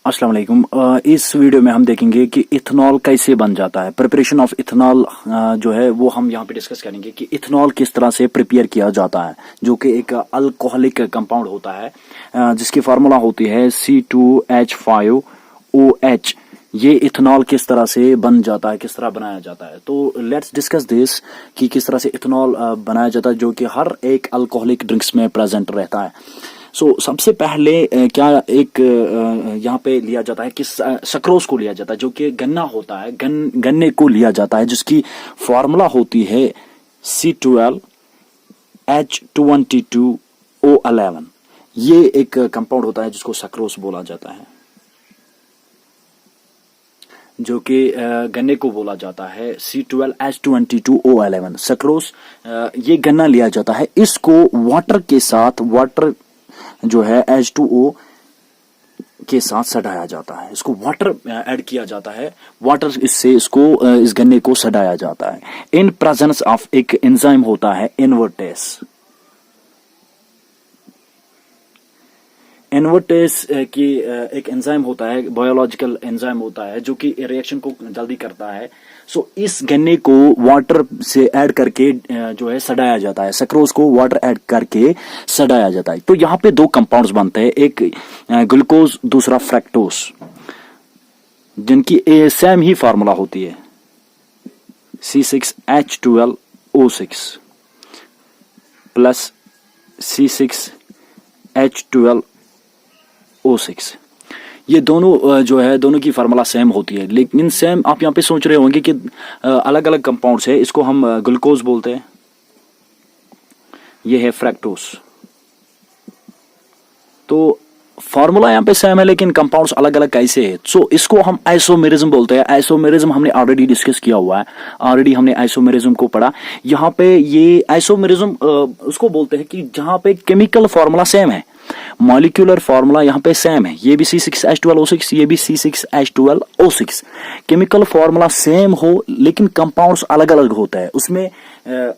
अस्सलाम वालेकुम। इस वीडियो में हम देखेंगे कि इथेनॉल कैसे बन जाता है। प्रिपरेशन ऑफ इथेनॉल जो है वो हम यहाँ पे डिस्कस करेंगे कि इथेनॉल किस तरह से प्रिपेयर किया जाता है, जो कि एक अल्कोहलिक कंपाउंड होता है जिसकी फार्मूला होती है C2H5OH। ये इथेनॉल किस तरह से बन जाता है, किस तरह बनाया जाता है। तो लेट्स डिस्कस दिस कि किस तरह से इथेनॉल बनाया जाता है, जो कि हर एक अल्कोहलिक ड्रिंक्स में प्रेजेंट रहता है। सबसे पहले क्या एक यहाँ पे लिया जाता है कि सक्रोज को लिया जाता है, जो कि गन्ना होता है, गन्ने को लिया जाता है, जिसकी फॉर्मूला होती है C12H22O11। ये एक कंपाउंड होता है जिसको सक्रोज बोला जाता है, जो कि गन्ने को बोला जाता है C12H22O11 सक्रोज। ये गन्ना लिया जाता है, इसको वाटर के साथ, वाटर जो है H2O के साथ सड़ाया जाता है। इसको वाटर ऐड किया जाता है, वाटर इससे इसको इस गन्ने को सड़ाया जाता है इन प्रेजेंस ऑफ एक एंजाइम होता है इन्वर्टेस। इन्वर्टेस की एक एंजाइम होता है, बायोलॉजिकल एंजाइम होता है, जो कि रिएक्शन को जल्दी करता है। इस गन्ने को वाटर से ऐड करके जो है सड़ाया जाता है, सक्रोज को वाटर ऐड करके सड़ाया जाता है। तो यहाँ पे दो कंपाउंड्स बनते हैं, एक ग्लूकोज, दूसरा फ्रैक्टोज, जिनकी सेम ही फार्मूला होती है C6H12O6 प्लस C6H12O6। ये दोनों जो है, दोनों की फार्मूला सेम होती है, लेकिन सेम आप यहाँ पे सोच रहे होंगे कि अलग अलग कंपाउंड्स है। इसको हम ग्लूकोज बोलते हैं, ये है फ्रैक्टोज। तो फार्मूला यहाँ पे सेम है, लेकिन कंपाउंड्स अलग अलग कैसे है। इसको हम आइसोमेरिज्म बोलते हैं। आइसोमेरिज्म हमने ऑलरेडी डिस्कस किया हुआ है, ऑलरेडी हमने आइसोमेरिज्म को पढ़ा। यहाँ पे ये आइसोमेरिज्म उसको बोलते हैं कि जहां पे केमिकल फार्मूला सेम है, मॉलिक्यूलर फार्मूला यहाँ पे सेम है। ये भी C6H12O6, ये भी C6H12O6। केमिकल फार्मूला सेम हो, लेकिन कंपाउंड्स अलग अलग होता है उसमें।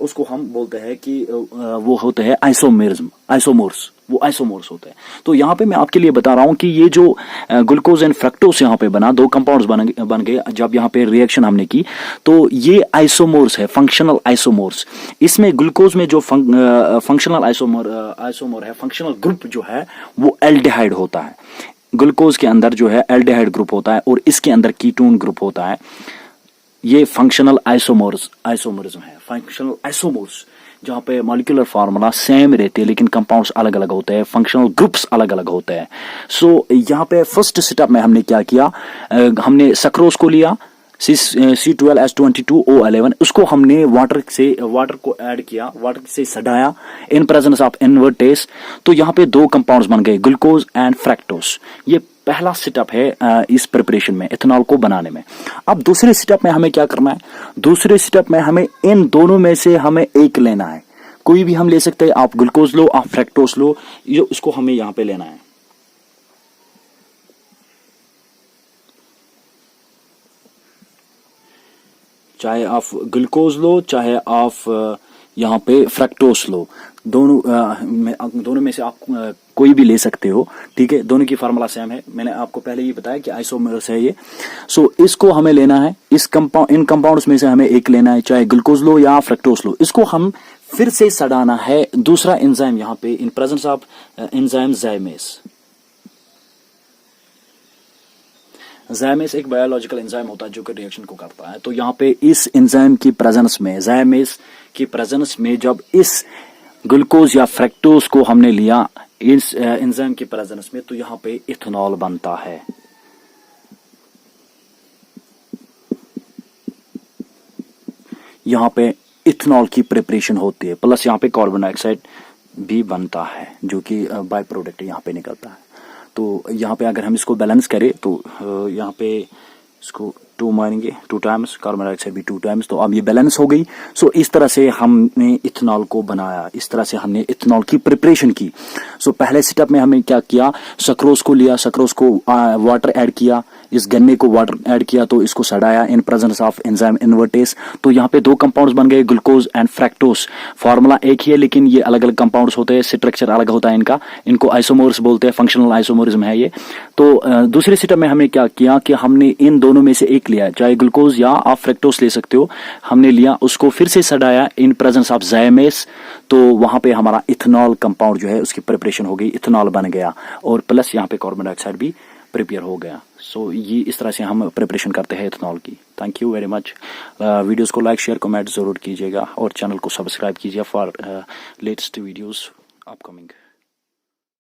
उसको हम बोलते हैं कि वो होते हैं आइसोमेरिज्म, आइसोमोर्स, वो आइसोमोर्स होते हैं। तो यहाँ पे मैं आपके लिए बता रहा हूँ कि ये जो ग्लूकोज एंड फ्रक्टोज यहाँ पे बना, दो कंपाउंड्स बन गए जब यहाँ पे रिएक्शन हमने की, तो ये आइसोमोर्स है, फंक्शनल आइसोमोर्स। इसमें ग्लूकोज में जो फंक्शनल आइसोमोर है, फंक्शनल ग्रुप जो है वो एल्डिहाइड होता है। ग्लूकोज के अंदर जो है एल्डिहाइड ग्रुप होता है और इसके अंदर कीटोन ग्रुप होता है। ये फंक्शनल आइसोमोरिज्म है, फंक्शनल आइसोमोर्स, जहां पे मॉलिक्यूलर फार्मूला सेम रहते हैं, लेकिन कंपाउंड्स अलग अलग होते हैं, फंक्शनल ग्रुप्स अलग अलग होते हैं। यहाँ पे फर्स्ट स्टेप में हमने क्या किया, हमने सक्रोज को लिया C12H22O11, उसको हमने वाटर को ऐड किया, वाटर से सड़ाया इन प्रेजेंस ऑफ इन्वर्टेस। तो यहाँ पे दो कंपाउंड्स बन गए, ग्लूकोज एंड फ्रैक्टोज। ये पहला स्टेप है इस प्रिपरेशन में, इथेनॉल को बनाने में। अब दूसरे स्टेप में हमें क्या करना है, दूसरे स्टेप में हमें इन दोनों में से हमें एक लेना है। कोई भी हम ले सकते हैं, आप ग्लूकोज लो, आप फ्रैक्टोज लो, ये उसको हमें यहां पे लेना है। चाहे आप ग्लूकोज लो, चाहे आप यहाँ पे फ्रैक्टोज लो, दोनों में से आप कोई भी ले सकते हो, ठीक है। दोनों की फार्मूला सेम है, मैंने आपको पहले ही बताया कि आइसोमर्स है ये। इसको हमें लेना है, इन कंपाउंड्स में से हमें एक लेना है, चाहे ग्लूकोज लो या फ्रक्टोज लो। इसको हम फिर से सड़ाना है दूसरा एंजाइम यहाँ पे, इन प्रेजेंस ऑफ एंजाइम ज़ाइमेस। ज़ाइमेस एक बायोलॉजिकल एंजाइम होता है जो कि रिएक्शन को करता है। तो यहाँ पे इस एंजाइम की प्रेजेंस में, ज़ाइमेस की प्रेजेंस में, जब इस ग्लूकोज या फ्रक्टोज को हमने लिया इस एंजाइम की प्रेजेंस में, तो यहाँ पे इथेनॉल बनता है। यहाँ पे इथेनॉल की प्रिपरेशन होती है, प्लस यहाँ पे कार्बन डाइऑक्साइड भी बनता है, जो कि बाय प्रोडक्ट यहाँ पे निकलता है। तो यहाँ पे अगर हम इसको बैलेंस करें तो यहाँ पे इसको 2 मारेंगे, 2 टाइम्स, कार्बन डाइऑक्साइड भी 2 टाइम्स, तो अब ये बैलेंस हो गई। इस तरह से हमने इथेनॉल को बनाया, इस तरह से हमने इथेनॉल की प्रिपरेशन की। पहले स्टेप में हमने क्या किया, सक्रोज को लिया, सक्रोज को वाटर ऐड किया, इस गन्ने को वाटर ऐड किया तो इसको सड़ाया in presence of enzyme invertase, तो यहाँ पे दो कंपाउंड्स बन गए, ग्लूकोज एंड फ्रैक्टोज। फार्मूला एक ही है लेकिन ये अलग अलग कंपाउंड्स होते हैं, स्ट्रक्चर अलग होता है इनका, इनको आइसोमर्स बोलते हैं, फंक्शनल आइसोमरिज्म है ये। तो दूसरे स्टेप में हमने क्या किया कि हमने इन दोनों में से एक लिया, चाहे ग्लूकोज या आप फ्रैक्टोज ले सकते हो, हमने लिया उसको फिर से सड़ाया इन प्रेजेंस ऑफ ज़ाइमेस, तो वहां पे हमारा इथेनॉल कंपाउंड जो है उसकी प्रिपरेशन हो गई, इथेनॉल बन गया, और प्लस यहाँ पे कार्बन डाइऑक्साइड भी प्रिपेयर हो गया। सो ये इस तरह से हम प्रिपरेशन करते हैं इथेनॉल की। Thank you very much. Videos को लाइक शेयर कमेंट जरूर कीजिएगा और चैनल को सब्सक्राइब कीजिए फॉर लेटेस्ट वीडियोस अपकमिंग।